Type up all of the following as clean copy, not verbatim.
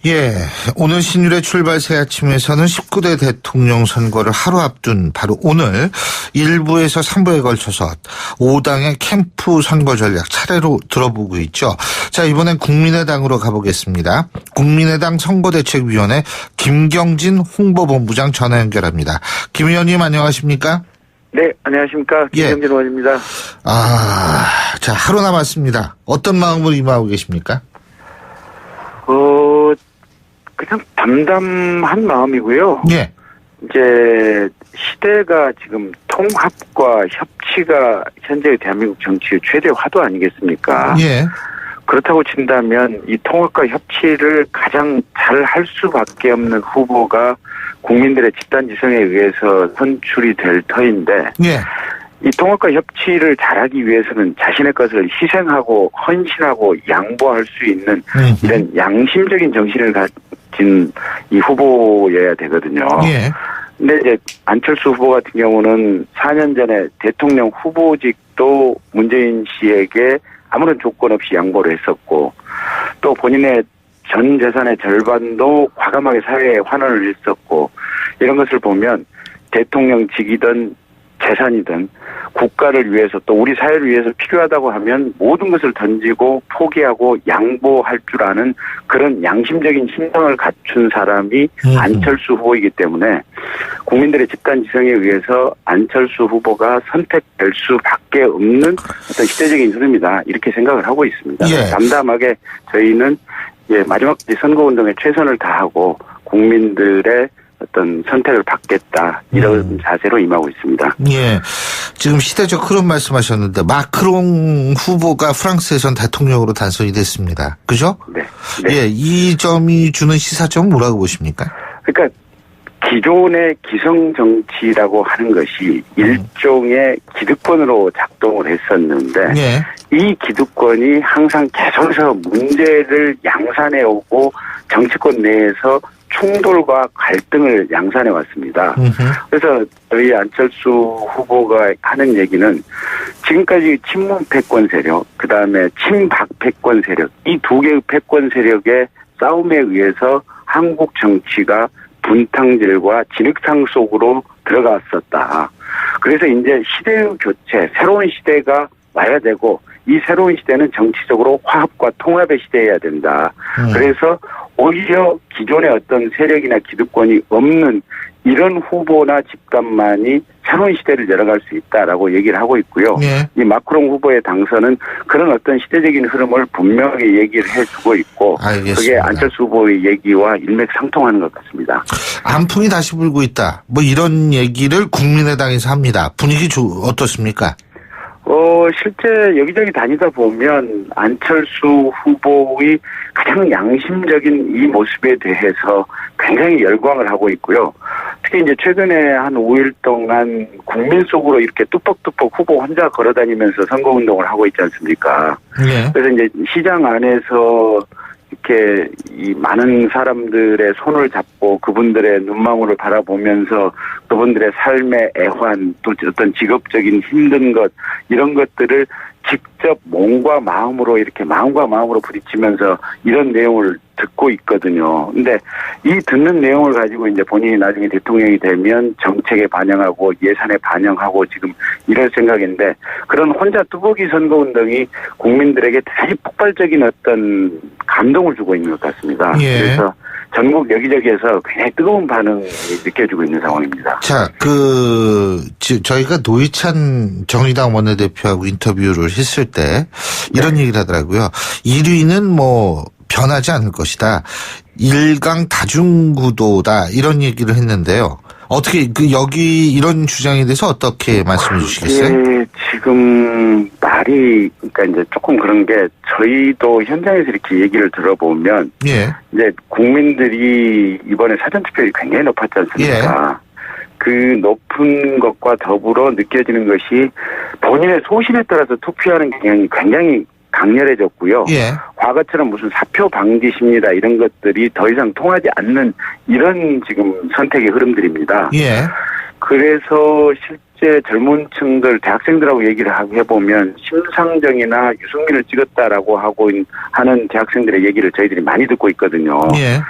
예, 오늘 신율의 출발 새 아침에서는 19대 대통령 선거를 하루 앞둔 바로 오늘 1부에서 3부에 걸쳐서 5당의 캠프 선거 전략 차례로 들어보고 있죠. 자, 이번엔 국민의당으로 가보겠습니다. 국민의당 선거대책위원회 김경진 홍보본부장 전화 연결합니다. 김 의원님 안녕하십니까? 네, 안녕하십니까. 김경진 의원입니다. 자, 하루 남았습니다. 어떤 마음으로 임하고 계십니까? 그냥 담담한 마음이고요. 예. 이제 시대가 지금 통합과 협치가 현재의 대한민국 정치의 최대 화두 아니겠습니까? 예. 그렇다고 친다면 이 통합과 협치를 가장 잘 할 수밖에 없는 후보가 국민들의 집단지성에 의해서 선출이 될 터인데 예. 이 통합과 협치를 잘하기 위해서는 자신의 것을 희생하고 헌신하고 양보할 수 있는 이런 양심적인 정신을 가진 이 후보여야 되거든요. 예. 근데 이제 안철수 후보 같은 경우는 4년 전에 대통령 후보직도 문재인 씨에게 아무런 조건 없이 양보를 했었고 또 본인의 전 재산의 절반도 과감하게 사회에 환원을 했었고 이런 것을 보면 대통령직이든 재산이든 국가를 위해서 또 우리 사회를 위해서 필요하다고 하면 모든 것을 던지고 포기하고 양보할 줄 아는 그런 양심적인 심성을 갖춘 사람이 안철수 후보이기 때문에 국민들의 집단지성에 의해서 안철수 후보가 선택될 수밖에 없는 어떤 시대적인 흐름이다 이렇게 생각을 하고 있습니다. 예. 담담하게 저희는 마지막까지 선거운동에 최선을 다하고 국민들의 어떤 선택을 받겠다 이런 자세로 임하고 있습니다. 예, 지금 시대적 흐름 말씀하셨는데 마크롱 후보가 프랑스에선 대통령으로 단선이 됐습니다. 그죠? 네. 예, 이 점이 주는 시사점은 뭐라고 보십니까? 그러니까 기존의 기성정치라고 하는 것이 일종의 기득권으로 작동을 했었는데 예. 이 기득권이 항상 계속해서 문제를 양산해 오고 정치권 내에서 충돌과 갈등을 양산해 왔습니다. 그래서 저희 안철수 후보가 하는 얘기는 지금까지 친문 패권 세력, 그다음에 친박 패권 세력, 이 두 개의 패권 세력의 싸움에 의해서 한국 정치가 분탕질과 진흙탕 속으로 들어갔었다. 그래서 이제 시대의 교체, 새로운 시대가 와야 되고 이 새로운 시대는 정치적으로 화합과 통합의 시대여야 된다. 그래서 오히려 기존의 어떤 세력이나 기득권이 없는 이런 후보나 집단만이 새로운 시대를 열어갈 수 있다라고 얘기를 하고 있고요. 예. 이 마크롱 후보의 당선은 그런 어떤 시대적인 흐름을 분명하게 얘기를 해주고 있고 알겠습니다. 그게 안철수 후보의 얘기와 일맥상통하는 것 같습니다. 안풍이 다시 불고 있다. 뭐 이런 얘기를 국민의당에서 합니다. 분위기 어떻습니까? 실제 여기저기 다니다 보면 안철수 후보의 가장 양심적인 이 모습에 대해서 굉장히 열광을 하고 있고요. 특히 이제 최근에 한 5일 동안 국민 속으로 이렇게 뚜벅뚜벅 후보 혼자 걸어다니면서 선거운동을 하고 있지 않습니까? 예. 그래서 이제 시장 안에서 이렇게 이 많은 사람들의 손을 잡고 그분들의 눈망울을 바라보면서 그분들의 삶의 애환 또 어떤 직업적인 힘든 것 이런 것들을 직접 몸과 마음으로 이렇게 마음과 마음으로 부딪히면서 이런 내용을 듣고 있거든요. 근데 이 듣는 내용을 가지고 이제 본인이 나중에 대통령이 되면 정책에 반영하고 예산에 반영하고 지금 이럴 생각인데 그런 혼자 뚜벅이 선거운동이 국민들에게 대단히 폭발적인 어떤 감동을 주고 있는 것 같습니다. 예. 그래서 전국 여기저기에서 굉장히 뜨거운 반응이 느껴지고 있는 상황입니다. 자, 저희가 노회찬 정의당 원내대표하고 인터뷰를 했을 때 이런 얘기를 하더라고요. 1위는 뭐 변하지 않을 것이다. 일강 다중구도다. 이런 얘기를 했는데요. 어떻게 여기 이런 주장에 대해서 어떻게 말씀해 주시겠어요? 네, 지금 말이 그러니까 이제 조금 그런 게 저희도 현장에서 이렇게 얘기를 들어보면 예. 이제 국민들이 이번에 사전투표율이 굉장히 높았지 않습니까? 예. 그 높은 것과 더불어 느껴지는 것이 본인의 소신에 따라서 투표하는 경향이 굉장히 강렬해졌고요. 예. 과거처럼 무슨 사표 방지십니다 이런 것들이 더 이상 통하지 않는 이런 지금 선택의 흐름들입니다. 예. 그래서 실제 20대 젊은 층들, 대학생들하고 얘기를 해보면 심상정이나 유승민을 찍었다라고 하는 대학생들의 얘기를 저희들이 많이 듣고 있거든요. 예.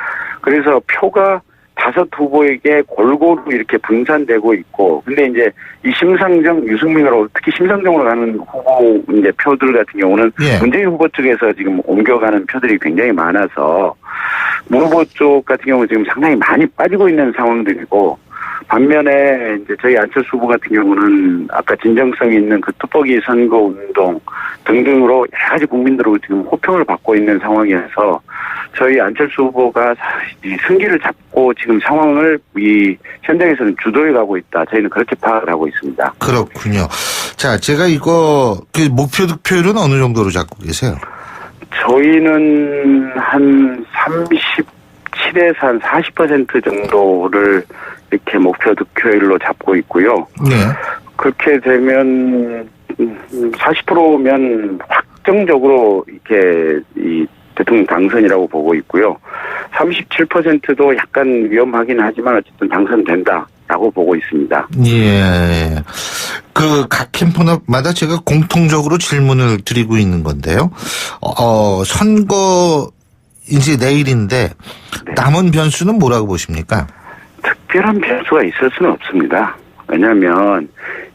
그래서 표가 5 후보에게 골고루 이렇게 분산되고 있고, 근데 이제 이 심상정, 유승민으로 특히 심상정으로 가는 후보 이제 표들 같은 경우는 예. 문재인 후보 측에서 지금 옮겨가는 표들이 굉장히 많아서 문 후보 쪽 같은 경우 지금 상당히 많이 빠지고 있는 상황들이고, 반면에 이제 저희 안철수 후보 같은 경우는 아까 진정성 있는 그 뚜벅이 선거 운동 등등으로 여러 가지 국민들로 지금 호평을 받고 있는 상황이어서 저희 안철수 후보가 이 승기를 잡고 지금 상황을 이 현장에서는 주도해 가고 있다. 저희는 그렇게 파악을 하고 있습니다. 그렇군요. 자, 제가 이거 목표 득표율은 어느 정도로 잡고 계세요? 저희는 한 37에서 한 40% 정도를 이렇게 목표 득표율로 잡고 있고요. 네. 그렇게 되면 40%면 확정적으로 이렇게 이 대통령 당선이라고 보고 있고요. 37%도 약간 위험하긴 하지만 어쨌든 당선된다라고 보고 있습니다. 예. 그 각 캠프마다 제가 공통적으로 질문을 드리고 있는 건데요. 선거 이제 내일인데 네. 남은 변수는 뭐라고 보십니까? 특별한 변수가 있을 수는 없습니다. 왜냐하면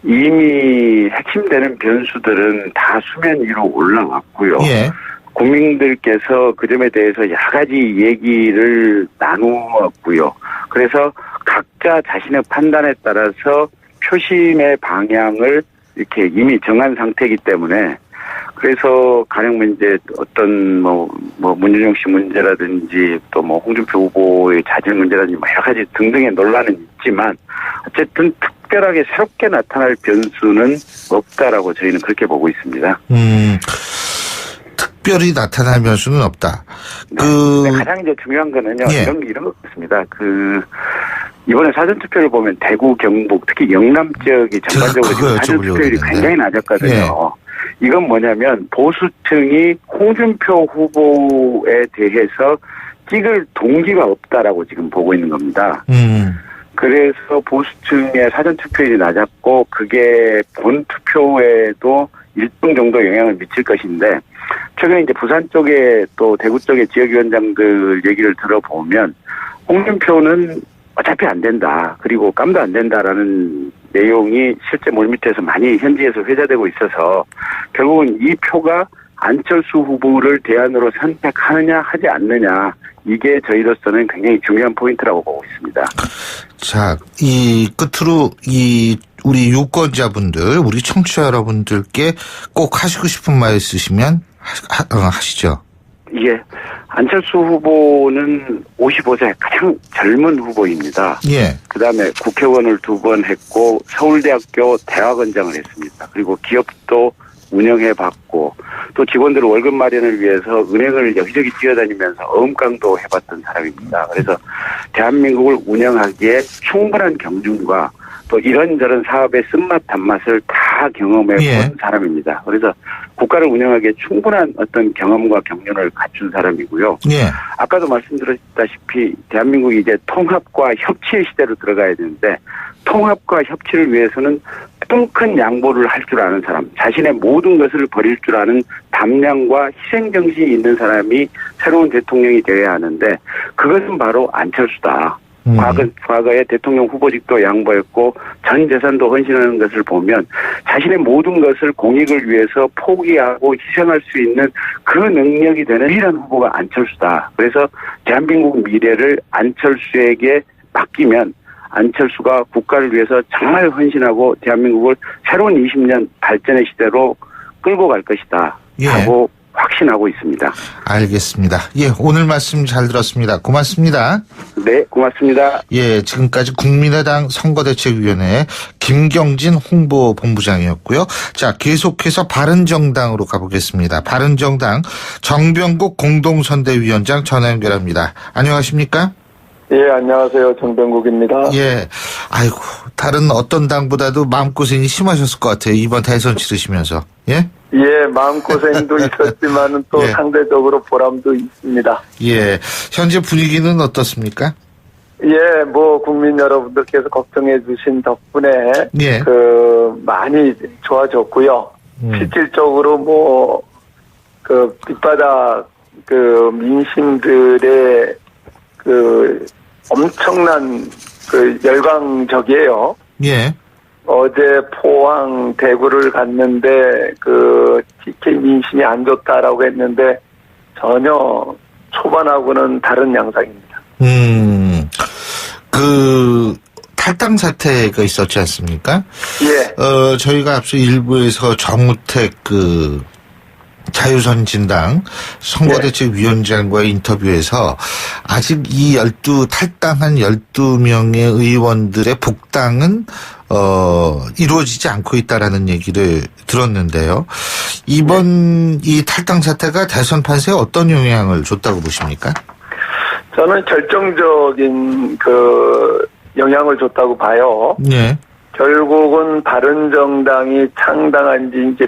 이미 핵심되는 변수들은 다 수면 위로 올라왔고요. 예. 국민들께서 그 점에 대해서 여러 가지 얘기를 나누었고요. 그래서 각자 자신의 판단에 따라서 표심의 방향을 이렇게 이미 정한 상태이기 때문에, 그래서 가령 이제 어떤 문준용 씨 문제라든지 또 홍준표 후보의 자질 문제라든지 여러 가지 등등의 논란은 있지만 어쨌든 특별하게 새롭게 나타날 변수는 없다라고 저희는 그렇게 보고 있습니다. 특별히 나타날 변수는 없다. 네, 가장 이제 중요한 거는요. 예. 이런 거 같습니다. 이번에 사전투표를 보면 대구, 경북, 특히 영남 지역이 전반적으로 지금 사전투표율이 굉장히 낮았거든요. 예. 이건 뭐냐면 보수층이 홍준표 후보에 대해서 찍을 동기가 없다라고 지금 보고 있는 겁니다. 그래서 보수층의 사전투표율이 낮았고 그게 본투표에도 일정 정도 영향을 미칠 것인데, 최근에 이제 부산 쪽에 또 대구 쪽의 지역위원장들 얘기를 들어보면 홍준표는 어차피 안 된다. 그리고 깜도 안 된다라는 내용이 실제 물밑에서 많이 현지에서 회자되고 있어서 결국은 이 표가 안철수 후보를 대안으로 선택하느냐 하지 않느냐, 이게 저희로서는 굉장히 중요한 포인트라고 보고 있습니다. 자, 이 끝으로 우리 유권자분들, 우리 청취자 여러분들께 꼭 하시고 싶은 말 있으시면 하시죠. 예. 안철수 후보는 55세 가장 젊은 후보입니다. 예. 그다음에 국회의원을 2번 했고 서울대학교 대학원장을 했습니다. 그리고 기업도 운영해봤고 또 직원들 월급 마련을 위해서 은행을 여기저기 뛰어다니면서 어음깡도 해봤던 사람입니다. 그래서 대한민국을 운영하기에 충분한 경륜과 또 이런저런 사업의 쓴맛 단맛을 다 경험해본 사람입니다. 그래서 국가를 운영하기에 충분한 어떤 경험과 경륜을 갖춘 사람이고요. 예. 아까도 말씀드렸다시피 대한민국이 이제 통합과 협치의 시대로 들어가야 되는데, 통합과 협치를 위해서는 큰 양보를 할 줄 아는 사람, 자신의 모든 것을 버릴 줄 아는 담량과 희생정신이 있는 사람이 새로운 대통령이 되어야 하는데, 그것은 바로 안철수다. 과거에 대통령 후보직도 양보했고 전 재산도 헌신하는 것을 보면 자신의 모든 것을 공익을 위해서 포기하고 희생할 수 있는 그 능력이 되는 유일한 후보가 안철수다. 그래서 대한민국 미래를 안철수에게 맡기면 안철수가 국가를 위해서 정말 헌신하고 대한민국을 새로운 20년 발전의 시대로 끌고 갈 것이다 하고 확신하고 있습니다. 알겠습니다. 예, 오늘 말씀 잘 들었습니다. 고맙습니다. 네, 고맙습니다. 예, 지금까지 국민의당 선거대책위원회 김경진 홍보본부장이었고요. 자, 계속해서 바른정당으로 가보겠습니다. 바른정당 정병국 공동선대위원장 전화 연결합니다. 안녕하십니까? 예, 안녕하세요. 정병국입니다. 예, 아이고, 다른 어떤 당보다도 마음고생이 심하셨을 것 같아요. 이번 대선 치르시면서. 예? 예, 마음고생도 있었지만은 또 상대적으로 보람도 있습니다. 예, 현재 분위기는 어떻습니까? 예, 국민 여러분들께서 걱정해 주신 덕분에, 예. 많이 좋아졌고요. 실질적으로 밑바닥, 민심들의 엄청난 열광적이에요. 예. 어제 포항, 대구를 갔는데, TK 민심이 안 좋다라고 했는데, 전혀 초반하고는 다른 양상입니다. 탈당 사태가 있었지 않습니까? 예. 저희가 앞서 일부에서 정우택 자유선진당 선거대책위원장과의 인터뷰에서 아직 이 탈당한 12명의 의원들의 복당은 이루어지지 않고 있다라는 얘기를 들었는데요. 이번 이 탈당 사태가 대선 판세에 어떤 영향을 줬다고 보십니까? 저는 결정적인 영향을 줬다고 봐요. 네. 결국은 바른정당이 창당한 지 이제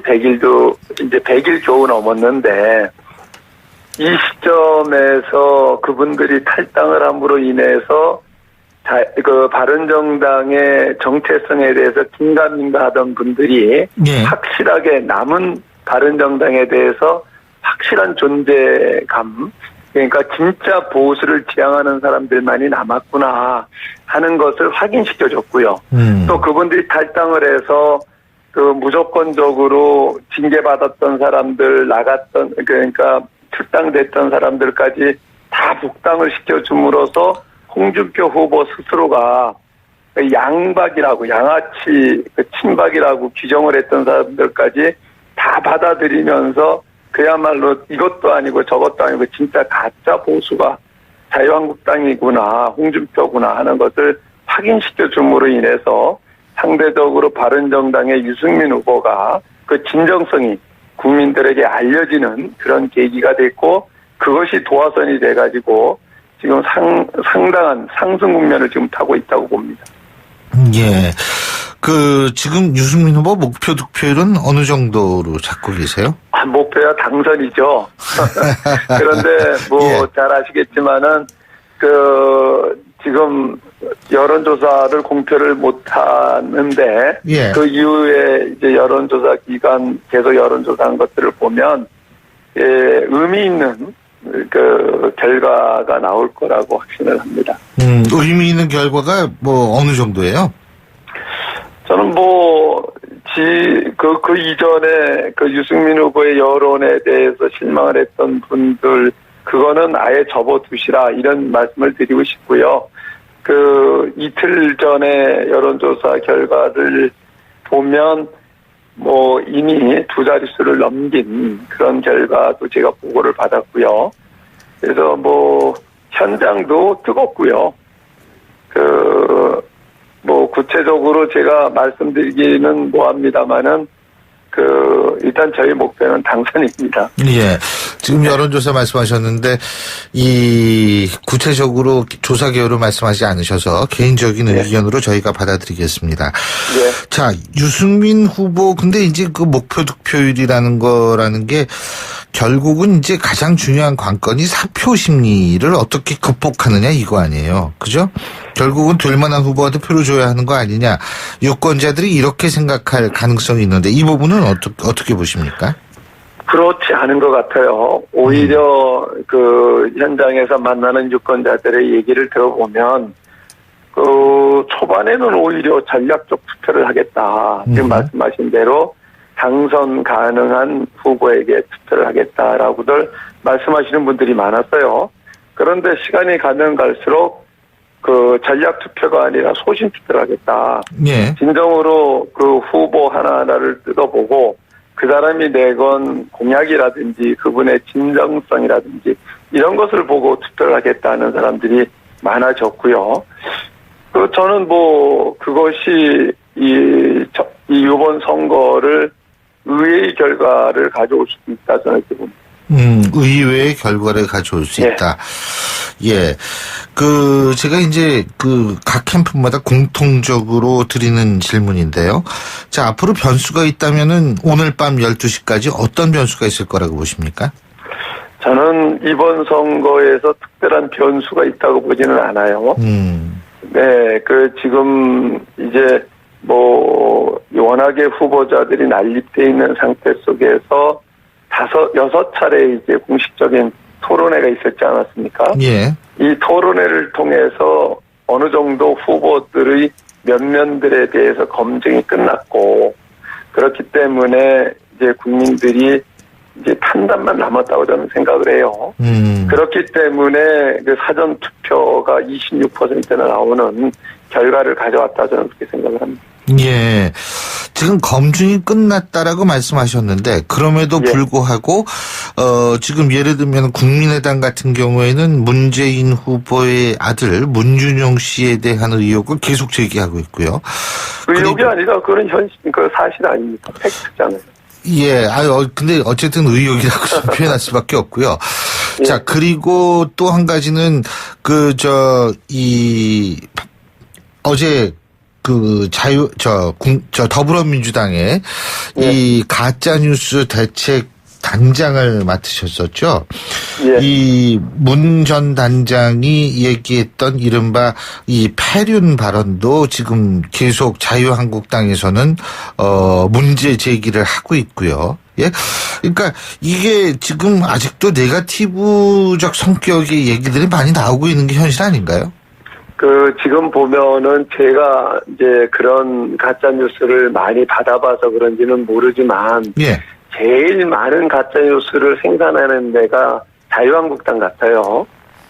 100일 겨우 넘었는데, 이 시점에서 그분들이 탈당을 함으로 인해서 바른정당의 정체성에 대해서 긴가민가 하던 분들이 네. 확실하게 남은 바른정당에 대해서 확실한 존재감, 그러니까 진짜 보수를 지향하는 사람들만이 남았구나 하는 것을 확인시켜줬고요. 또 그분들이 탈당을 해서 무조건적으로 징계받았던 사람들, 그러니까 출당됐던 사람들까지 다 복당을 시켜줌으로써 홍준표 후보 스스로가 양아치 친박이라고 규정을 했던 사람들까지 다 받아들이면서 그야말로 이것도 아니고 저것도 아니고 진짜 가짜 보수가 자유한국당이구나, 홍준표구나 하는 것을 확인시켜줌으로 인해서 상대적으로 바른정당의 유승민 후보가 진정성이 국민들에게 알려지는 그런 계기가 됐고, 그것이 도화선이 돼가지고 지금 상당한 상승 국면을 지금 타고 있다고 봅니다. 예. 지금 유승민 후보 목표 득표율은 어느 정도로 잡고 계세요? 목표야 당선이죠. 그런데 예. 잘 아시겠지만은 지금 여론조사를 공표를 못 하는데, 예. 그 이후에 이제 여론조사 기간 계속 여론조사한 것들을 보면, 의미 있는 결과가 나올 거라고 확신을 합니다. 의미 있는 결과가 어느 정도예요? 저는 그 이전에 유승민 후보의 여론에 대해서 실망을 했던 분들, 그거는 아예 접어두시라, 이런 말씀을 드리고 싶고요. 이틀 전에 여론조사 결과를 보면, 이미 두 자릿수를 넘긴 그런 결과도 제가 보고를 받았고요. 그래서 현장도 뜨겁고요. 구체적으로 제가 말씀드리기는 뭐합니다만은, 일단 저희 목표는 당선입니다. 예. 지금 여론조사 말씀하셨는데, 구체적으로 조사 개요를 말씀하지 않으셔서 개인적인 의견으로 저희가 받아들이겠습니다. 네. 자, 유승민 후보, 근데 이제 목표 득표율이라는 거라는 게 결국은 이제 가장 중요한 관건이 사표 심리를 어떻게 극복하느냐 이거 아니에요. 그죠? 결국은 될 만한 후보한테 표를 줘야 하는 거 아니냐. 유권자들이 이렇게 생각할 가능성이 있는데 이 부분은 어떻게 보십니까? 그렇지 않은 것 같아요. 오히려 현장에서 만나는 유권자들의 얘기를 들어보면, 초반에는 오히려 전략적 투표를 하겠다. 지금 말씀하신 대로 당선 가능한 후보에게 투표를 하겠다라고들 말씀하시는 분들이 많았어요. 그런데 시간이 가면 갈수록 전략 투표가 아니라 소신 투표를 하겠다. 예. 진정으로 후보 하나하나를 뜯어보고 그 사람이 내건 공약이라든지 그분의 진정성이라든지 이런 것을 보고 투표를 하겠다는 사람들이 많아졌고요. 저는 그것이 이번 선거를 의외의 결과를 가져올 수 있다, 저는 이렇게 봅니다. 의외의 결과를 가져올 수 있다. 예. 제가 이제 각 캠프마다 공통적으로 드리는 질문인데요. 자, 앞으로 변수가 있다면은 오늘 밤 12시까지 어떤 변수가 있을 거라고 보십니까? 저는 이번 선거에서 특별한 변수가 있다고 보지는 않아요. 네, 지금 이제 워낙에 후보자들이 난립돼 있는 상태 속에서 6차례 이제 공식적인 토론회가 있었지 않았습니까? 예. 이 토론회를 통해서 어느 정도 후보들의 면면들에 대해서 검증이 끝났고, 그렇기 때문에 이제 국민들이 이제 판단만 남았다고 저는 생각을 해요. 그렇기 때문에 그 사전 투표가 26%나 나오는 결과를 가져왔다 저는 그렇게 생각을 합니다. 예. 지금 검증이 끝났다라고 말씀하셨는데 그럼에도 예. 불구하고 지금 예를 들면 국민의당 같은 경우에는 문재인 후보의 아들 문준용 씨에 대한 의혹을 계속 제기하고 있고요. 의혹이 아니라 그건 사실 아닙니까? 팩트잖아요. 예, 근데 어쨌든 의혹이라고 표현할 수밖에 없고요. 예. 자, 그리고 또 한 가지는 어제 더불어민주당의 예. 이 가짜뉴스 대책 단장을 맡으셨었죠. 예. 이 문 전 단장이 얘기했던 이른바 이 폐륜 발언도 지금 계속 자유한국당에서는 문제 제기를 하고 있고요. 예. 그러니까 이게 지금 아직도 네거티브적 성격의 얘기들이 많이 나오고 있는 게 현실 아닌가요? 지금 보면은 제가 이제 그런 가짜뉴스를 많이 받아봐서 그런지는 모르지만, 예. 제일 많은 가짜뉴스를 생산하는 데가 자유한국당 같아요.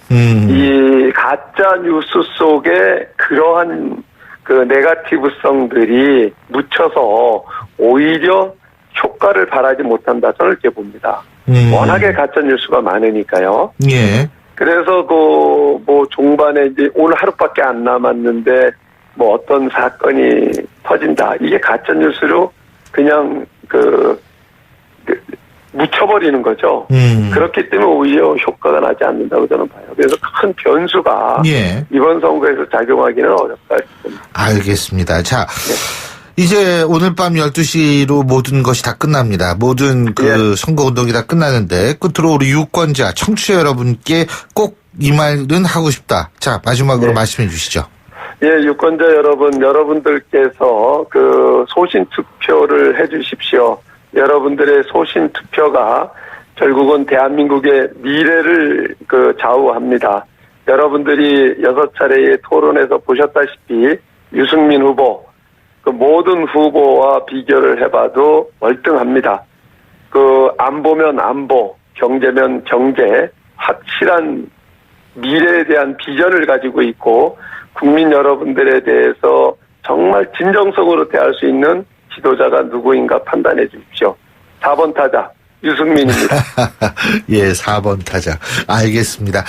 이 가짜뉴스 속에 그러한 네거티브성들이 묻혀서 오히려 효과를 발하지 못한다. 저는 이렇게 봅니다. 워낙에 가짜뉴스가 많으니까요. 예. 그래서 종반에 이제 오늘 하루밖에 안 남았는데 어떤 사건이 터진다. 이게 가짜뉴스로 그냥 묻혀버리는 거죠. 그렇기 때문에 오히려 효과가 나지 않는다고 저는 봐요. 그래서 큰 변수가 예. 이번 선거에서 작용하기는 어렵다 싶습니다. 알겠습니다. 자, 네. 이제 오늘 밤 12시로 모든 것이 다 끝납니다. 모든 예. 선거운동이 다 끝나는데 끝으로 우리 유권자, 청취자 여러분께 꼭 이 말은 하고 싶다. 자, 마지막으로 네. 말씀해 주시죠. 예, 유권자 여러분들께서 소신 투표를 해 주십시오. 여러분들의 소신 투표가 결국은 대한민국의 미래를 좌우합니다. 여러분들이 6차례의 토론에서 보셨다시피 유승민 후보, 모든 후보와 비교를 해봐도 월등합니다. 안 보면 안보, 경제면 경제, 확실한 미래에 대한 비전을 가지고 있고 국민 여러분들에 대해서 정말 진정성으로 대할 수 있는 지도자가 누구인가 판단해 주십시오. 4번 타자 유승민입니다. 예, 4번 타자. 알겠습니다.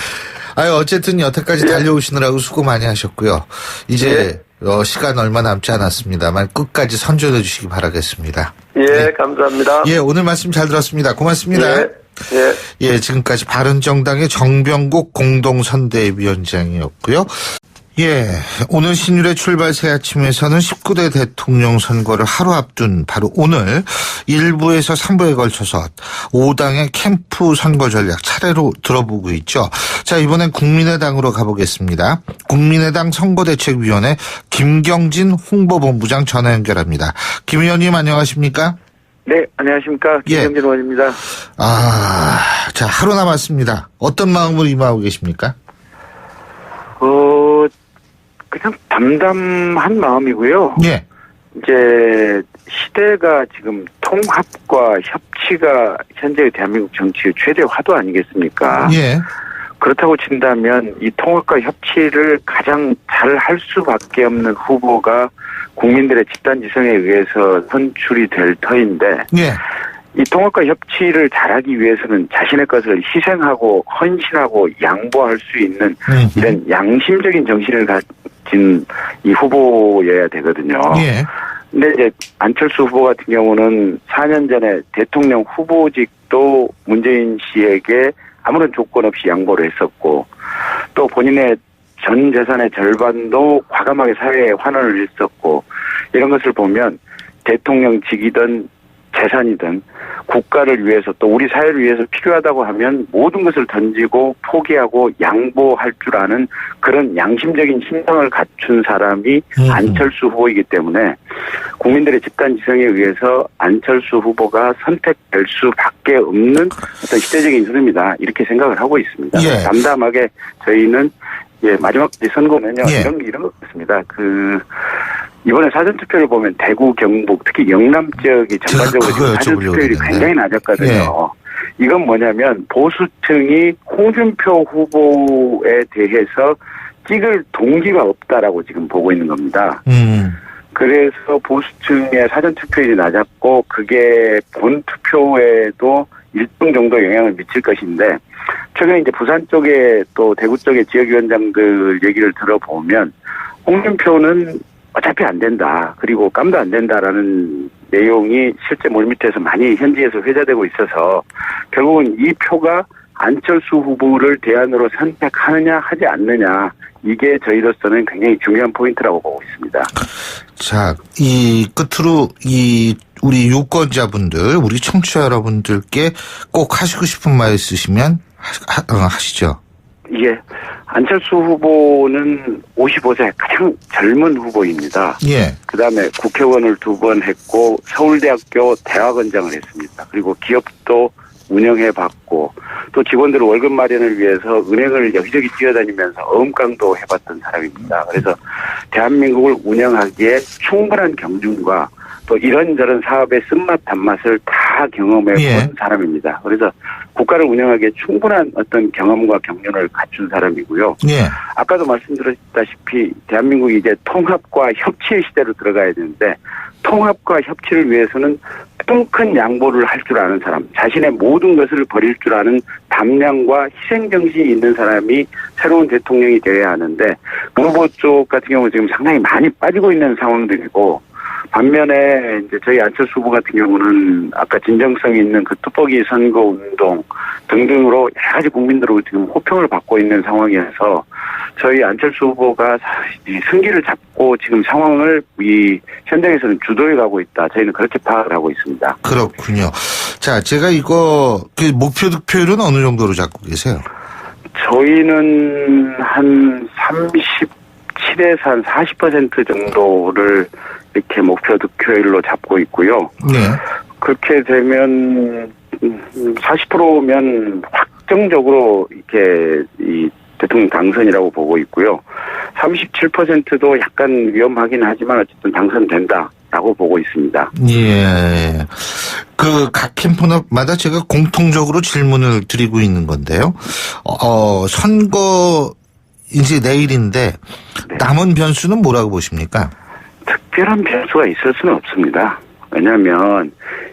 어쨌든 여태까지 달려오시느라고 수고 많이 하셨고요. 이제 시간 얼마 남지 않았습니다만 끝까지 선전해 주시기 바라겠습니다. 예, 네. 감사합니다. 예, 오늘 말씀 잘 들었습니다. 고맙습니다. 예. 예. 예, 지금까지 바른정당의 정병국 공동선대위원장이었고요. 예, 오늘 신율의 출발 새아침에서는 19대 대통령 선거를 하루 앞둔 바로 오늘 1부에서 3부에 걸쳐서 5당의 캠프 선거 전략 차례로 들어보고 있죠. 자, 이번엔 국민의당으로 가보겠습니다. 국민의당 선거대책위원회 김경진 홍보본부장 전화 연결합니다. 김 의원님 안녕하십니까? 네, 안녕하십니까. 김경진 의원입니다. 자, 하루 남았습니다. 어떤 마음으로 임하고 계십니까? 그냥 담담한 마음이고요. 예. 이제 시대가 지금 통합과 협치가 현재의 대한민국 정치의 최대 화두 아니겠습니까? 예. 그렇다고 친다면 이 통합과 협치를 가장 잘 할 수밖에 없는 후보가 국민들의 집단지성에 의해서 선출이 될 터인데 예. 이 통합과 협치를 잘하기 위해서는 자신의 것을 희생하고 헌신하고 양보할 수 있는 이런 양심적인 정신을 가진 이 후보여야 되거든요. 예. 근데 이제 안철수 후보 같은 경우는 4년 전에 대통령 후보직도 문재인 씨에게 아무런 조건 없이 양보를 했었고 또 본인의 전 재산의 절반도 과감하게 사회에 환원을 했었고 이런 것을 보면 대통령직이든 재산이든 국가를 위해서 또 우리 사회를 위해서 필요하다고 하면 모든 것을 던지고 포기하고 양보할 줄 아는 그런 양심적인 심성을 갖춘 사람이 안철수 후보이기 때문에 국민들의 집단지성에 의해서 안철수 후보가 선택될 수밖에 없는 어떤 시대적인 흐름이다 이렇게 생각을 하고 있습니다. 예. 담담하게 저희는 마지막 선거는요 이런 것 같습니다. 이번에 사전투표를 보면 대구, 경북, 특히 영남 지역이 전반적으로 지금 사전투표율이 굉장히 낮았거든요. 예. 이건 뭐냐면 보수층이 홍준표 후보에 대해서 찍을 동기가 없다라고 지금 보고 있는 겁니다. 그래서 보수층의 사전투표율이 낮았고 그게 본투표에도 일정 정도 영향을 미칠 것인데 최근에 이제 부산 쪽에 또 대구 쪽의 지역위원장들 얘기를 들어보면 홍준표는 어차피 안 된다. 그리고 깜도 안 된다라는 내용이 실제 물밑에서 많이 현지에서 회자되고 있어서 결국은 이 표가 안철수 후보를 대안으로 선택하느냐 하지 않느냐 이게 저희로서는 굉장히 중요한 포인트라고 보고 있습니다. 자, 이 끝으로 우리 유권자분들, 우리 청취자 여러분들께 꼭 하시고 싶은 말 있으시면 하시죠. 예. 안철수 후보는 55세 가장 젊은 후보입니다. 예. 그다음에 국회의원을 2번 했고 서울대학교 대학원장을 했습니다. 그리고 기업도 운영해봤고 또 직원들 월급 마련을 위해서 은행을 여기저기 뛰어다니면서 어음깡도 해봤던 사람입니다. 그래서 대한민국을 운영하기에 충분한 경륜과 또 이런저런 사업의 쓴맛 단맛을 다 경험해본 사람입니다. 그래서 국가를 운영하기에 충분한 어떤 경험과 경륜을 갖춘 사람이고요. 예. 아까도 말씀드렸다시피 대한민국이 이제 통합과 협치의 시대로 들어가야 되는데 통합과 협치를 위해서는 큰 양보를 할 줄 아는 사람, 자신의 모든 것을 버릴 줄 아는 담량과 희생정신이 있는 사람이 새로운 대통령이 되어야 하는데 그 후보 쪽 같은 경우는 지금 상당히 많이 빠지고 있는 상황들이고 반면에 이제 저희 안철수 후보 같은 경우는 아까 진정성 있는 그 뚜벅이 선거 운동 등등으로 여러 가지 국민들로 지금 호평을 받고 있는 상황에서 저희 안철수 후보가 이 승기를 잡고 지금 상황을 이 현장에서는 주도해 가고 있다. 저희는 그렇게 파악을 하고 있습니다. 그렇군요. 자, 제가 그 목표 득표율은 어느 정도로 잡고 계세요? 저희는 한 37에서 한 40% 정도를 이렇게 목표 득표율로 잡고 있고요. 네. 그렇게 되면 40%면 확정적으로 이렇게 이 대통령 당선이라고 보고 있고요. 37%도 약간 위험하긴 하지만 어쨌든 당선된다라고 보고 있습니다. 예. 각 캠프마다 제가 공통적으로 질문을 드리고 있는 건데요. 선거 이제 내일인데 남은 변수는 뭐라고 보십니까? 특별한 변수가 있을 수는 없습니다. 왜냐하면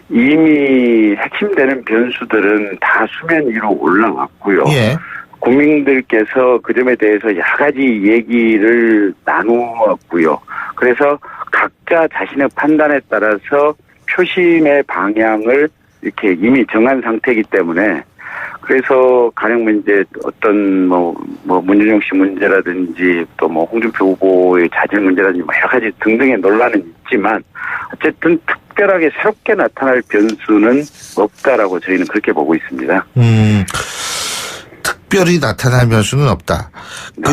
이미 핵심되는 변수들은 다 수면 위로 올라왔고요. 예. 국민들께서 그 점에 대해서 여러 가지 얘기를 나누었고요. 그래서 각자 자신의 판단에 따라서 표심의 방향을 이렇게 이미 정한 상태이기 때문에 그래서 가령 이제 어떤 문준용 씨 문제라든지 또 홍준표 후보의 자질 문제라든지 여러 가지 등등의 논란은 있지만 어쨌든 특별하게 새롭게 나타날 변수는 없다라고 저희는 그렇게 보고 있습니다. 특별히 나타날 변수는 없다. 네,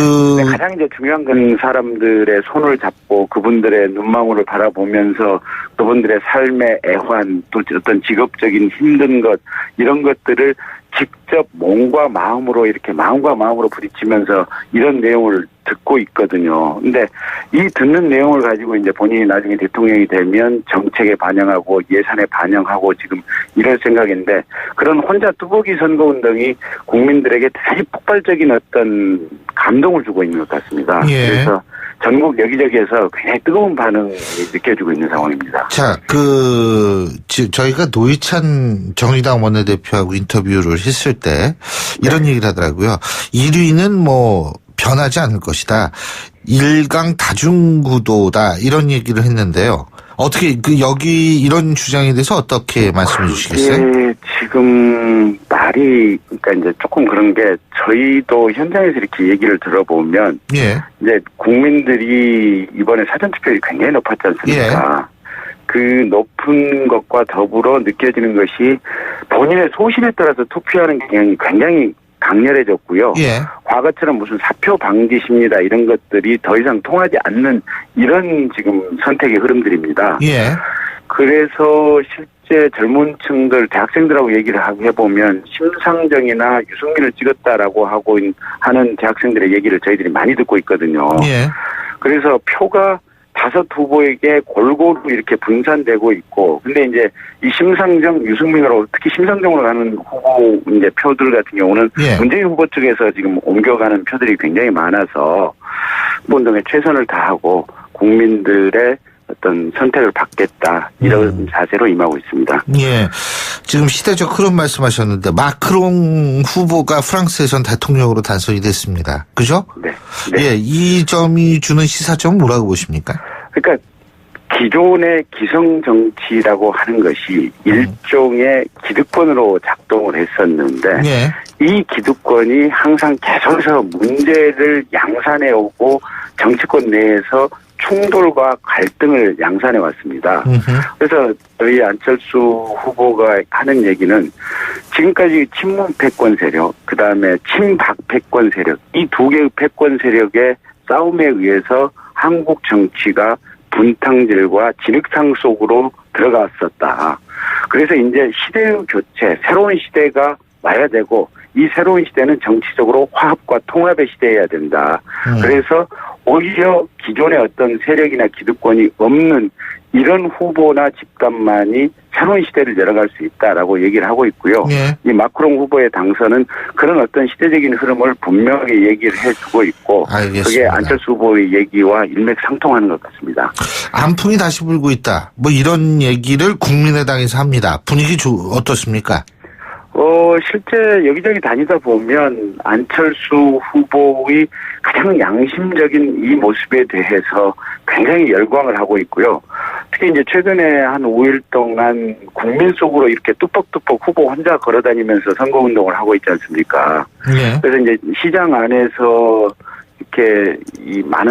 가장 이제 중요한 건 사람들의 손을 잡고 그분들의 눈망울을 바라보면서 그분들의 삶의 애환 또 어떤 직업적인 힘든 것 이런 것들을 직접 몸과 마음으로 이렇게 마음과 마음으로 부딪히면서 이런 내용을 듣고 있거든요. 근데 이 듣는 내용을 가지고 이제 본인이 나중에 대통령이 되면 정책에 반영하고 예산에 반영하고 지금 이럴 생각인데 그런 혼자 뚜벅이 선거운동이 국민들에게 대단히 폭발적인 어떤 감동을 주고 있는 것 같습니다. 예. 그래서 전국 여기저기에서 굉장히 뜨거운 반응이 느껴지고 있는 상황입니다. 자, 저희가 노회찬 정의당 원내대표하고 인터뷰를 했을 때 이런 얘기를 하더라고요. 1위는 변하지 않을 것이다. 일강 다중구도다. 이런 얘기를 했는데요. 어떻게 여기 이런 주장에 대해서 어떻게 말씀해 주시겠어요? 예, 지금 말이 그러니까 이제 조금 그런 게 저희도 현장에서 이렇게 얘기를 들어보면 이제 국민들이 이번에 사전투표율이 굉장히 높았지 않습니까? 그 높은 것과 더불어 느껴지는 것이 본인의 소신에 따라서 투표하는 경향이 굉장히 강렬해졌고요. 예. 과거처럼 무슨 사표 방지십니다 이런 것들이 더 이상 통하지 않는 이런 지금 선택의 흐름들입니다. 예. 그래서 실제 젊은 층들, 대학생들하고 얘기를 해보면 심상정이나 유승민을 찍었다라고 하는 대학생들의 얘기를 저희들이 많이 듣고 있거든요. 예. 그래서 표가 5 후보에게 골고루 이렇게 분산되고 있고, 근데 이제 이 심상정, 유승민으로 특히 심상정으로 가는 후보 이제 표들 같은 경우는 예. 문재인 후보 측에서 지금 옮겨가는 표들이 굉장히 많아서 후보 운동에 최선을 다하고 국민들의 어떤 선택을 받겠다 이런 자세로 임하고 있습니다. 예. 지금 시대적 흐름 말씀하셨는데 마크롱 후보가 프랑스에선 대통령으로 단선이 됐습니다. 그죠? 네. 예. 이 점이 주는 시사점은 뭐라고 보십니까? 그러니까 기존의 기성 정치라고 하는 것이 일종의 기득권으로 작동을 했었는데 예. 이 기득권이 항상 계속해서 문제를 양산해 오고 정치권 내에서 충돌과 갈등을 양산해 왔습니다. 그래서 저희 안철수 후보가 하는 얘기는 지금까지 친문 패권 세력, 그다음에 친박 패권 세력, 이 2개의 패권 세력의 싸움에 의해서 한국 정치가 분탕질과 진흙탕 속으로 들어갔었다. 그래서 이제 시대의 교체, 새로운 시대가 와야 되고 이 새로운 시대는 정치적으로 화합과 통합의 시대여야 된다. 그래서 오히려 기존의 어떤 세력이나 기득권이 없는 이런 후보나 집단만이 새로운 시대를 열어갈 수 있다라고 얘기를 하고 있고요. 예. 이 마크롱 후보의 당선은 그런 어떤 시대적인 흐름을 분명히 얘기를 해주고 있고 알겠습니다. 그게 안철수 후보의 얘기와 일맥상통하는 것 같습니다. 안풍이 다시 불고 있다. 뭐 이런 얘기를 국민의당에서 합니다. 분위기 어떻습니까? 실제 여기저기 다니다 보면 안철수 후보의 가장 양심적인 이 모습에 대해서 굉장히 열광을 하고 있고요. 특히 이제 최근에 한 5일 동안 국민 속으로 이렇게 뚜벅뚜벅 후보 혼자 걸어다니면서 선거운동을 하고 있지 않습니까? 예. 그래서 이제 시장 안에서 이렇게 이 많은